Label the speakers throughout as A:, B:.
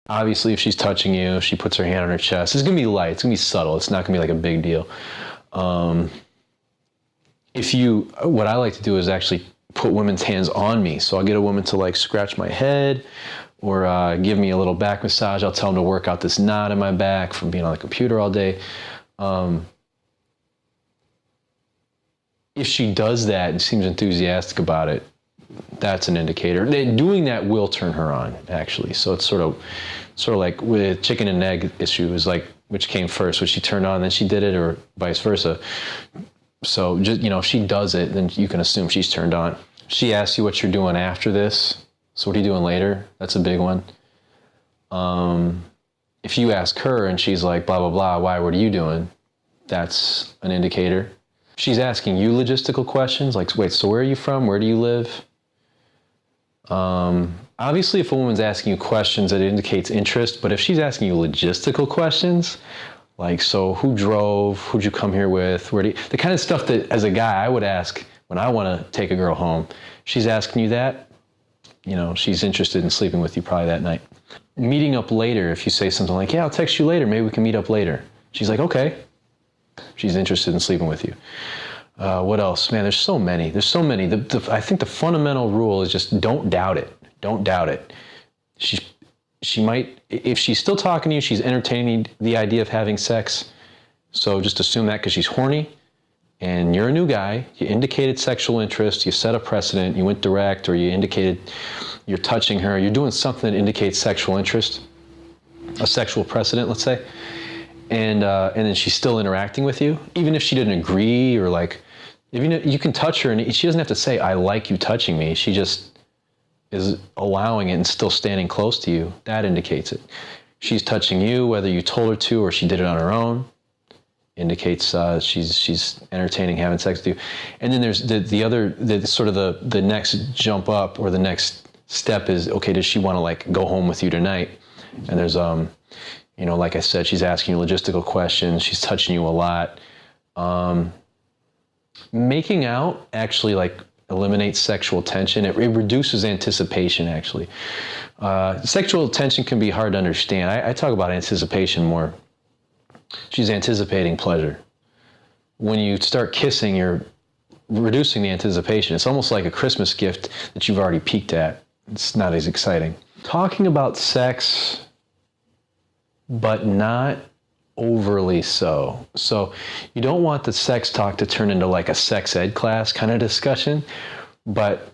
A: Obviously, if she's touching you, if she puts her hand on her chest, it's going to be light. It's going to be subtle. It's not going to be like a big deal. What I like to do is actually put women's hands on me. So I'll get a woman to like scratch my head or give me a little back massage. I'll tell them to work out this knot in my back from being on the computer all day. If she does that and seems enthusiastic about it, that's an indicator. Doing that will turn her on, actually. So it's sort of like with chicken and egg issue, is like which came first, was she turned on, then she did it, or vice versa. So just, if she does it, then you can assume she's turned on. She asks you what you're doing after this. So what are you doing later? That's a big one. If you ask her and she's like, blah, blah, blah, why, what are you doing? That's an indicator. She's asking you logistical questions, like, wait, so where are you from? Where do you live? Obviously, if a woman's asking you questions, it indicates interest. But if she's asking you logistical questions, like, so who drove? Who'd you come here with? The kind of stuff that, as a guy, I would ask when I want to take a girl home. She's asking you that, she's interested in sleeping with you probably that night. Meeting up later, if you say something like, yeah, I'll text you later. Maybe we can meet up later. She's like, okay. She's interested in sleeping with you. What else? Man, there's so many. I think the fundamental rule is just don't doubt it. Don't doubt it. She might, if she's still talking to you, she's entertaining the idea of having sex. So just assume that because she's horny and you're a new guy, you indicated sexual interest, you set a precedent, you went direct, or you indicated you're touching her, you're doing something that indicates sexual interest, a sexual precedent, let's say. And then she's still interacting with you, even if she didn't agree, or like, you can touch her and she doesn't have to say, I like you touching me. She just is allowing it and still standing close to you. That indicates it. She's touching you, whether you told her to or she did it on her own, indicates she's entertaining having sex with you. And then there's the next jump up, or the next step is, okay, does she want to like go home with you tonight? And there's like I said, she's asking you logistical questions. She's touching you a lot. Making out actually like eliminates sexual tension. It reduces anticipation, actually. Sexual tension can be hard to understand. I talk about anticipation more. She's anticipating pleasure. When you start kissing, you're reducing the anticipation. It's almost like a Christmas gift that you've already peeked at. It's not as exciting. Talking about sex, but not overly so. So you don't want the sex talk to turn into like a sex ed class kind of discussion, but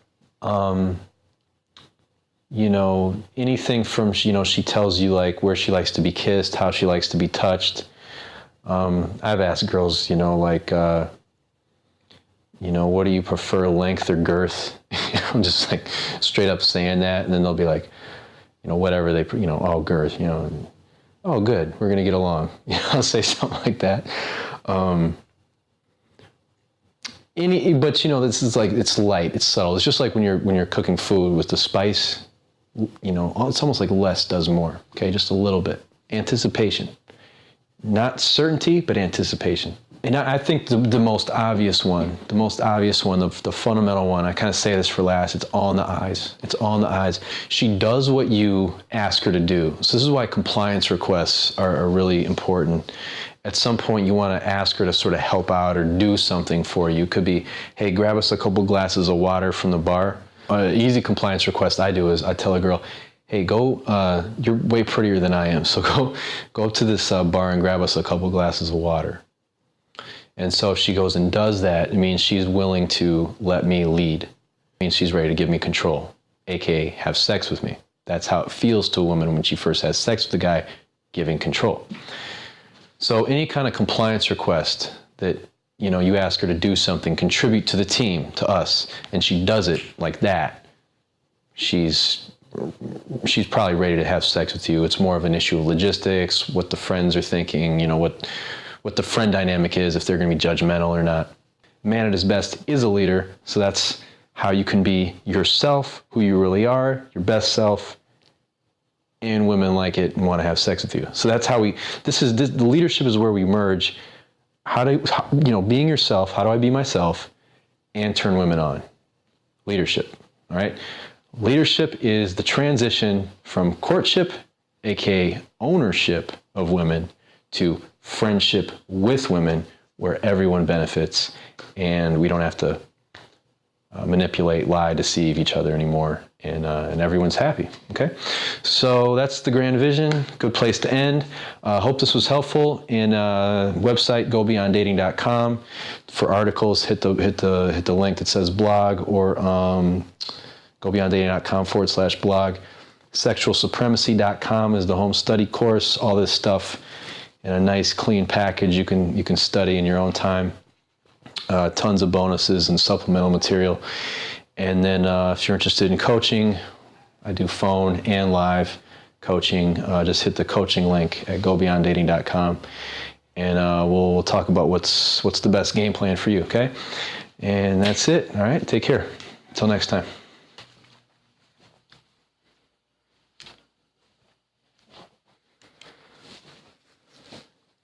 A: anything from, she tells you like where she likes to be kissed, how she likes to be touched. I've asked girls, what do you prefer, length or girth? I'm just like straight up saying that, and then they'll be like, whatever they, oh, girth, oh, good, we're going to get along. I'll say something like that. But this is like, it's light, it's subtle. It's just like when you're cooking food with the spice, it's almost like less does more. Okay, just a little bit. Anticipation. Not certainty, but anticipation. And I think the most obvious one, the fundamental one, I kind of say this for last, it's all in the eyes. It's all in the eyes. She does what you ask her to do. So this is why compliance requests are really important. At some point, you want to ask her to sort of help out or do something for you. It could be, hey, grab us a couple glasses of water from the bar. Easy compliance request I do is I tell a girl, hey, go, you're way prettier than I am, so go up to this bar and grab us a couple glasses of water. And so if she goes and does that, it means she's willing to let me lead. It means she's ready to give me control, aka have sex with me. That's how it feels to a woman when she first has sex with the guy, giving control. So any kind of compliance request that, you ask her to do something, contribute to the team, to us, and she does it like that, she's probably ready to have sex with you. It's more of an issue of logistics, what the friends are thinking, what the friend dynamic is, if they're going to be judgmental or not. Man at his best is a leader, so that's how you can be yourself, who you really are, your best self, and women like it and want to have sex with you. So that's how the leadership is where we merge. Being yourself, how do I be myself and turn women on? Leadership, all right? Leadership is the transition from courtship aka ownership of women, to friendship with women, where everyone benefits and we don't have to manipulate, lie, deceive each other anymore, and everyone's happy. Okay, so that's the grand vision. Good place to end. Hope this was helpful. And website gobeyonddating.com for articles. Hit the link that says blog, or gobeyonddating.com/blog. Sexualsupremacy.com is the home study course. All this stuff in a nice clean package you can study in your own time. Tons of bonuses and supplemental material. And then if you're interested in coaching, I do phone and live coaching. Just hit the coaching link at gobeyonddating.com, and we'll talk about what's the best game plan for you. Okay, and that's it. All right, take care. Until next time.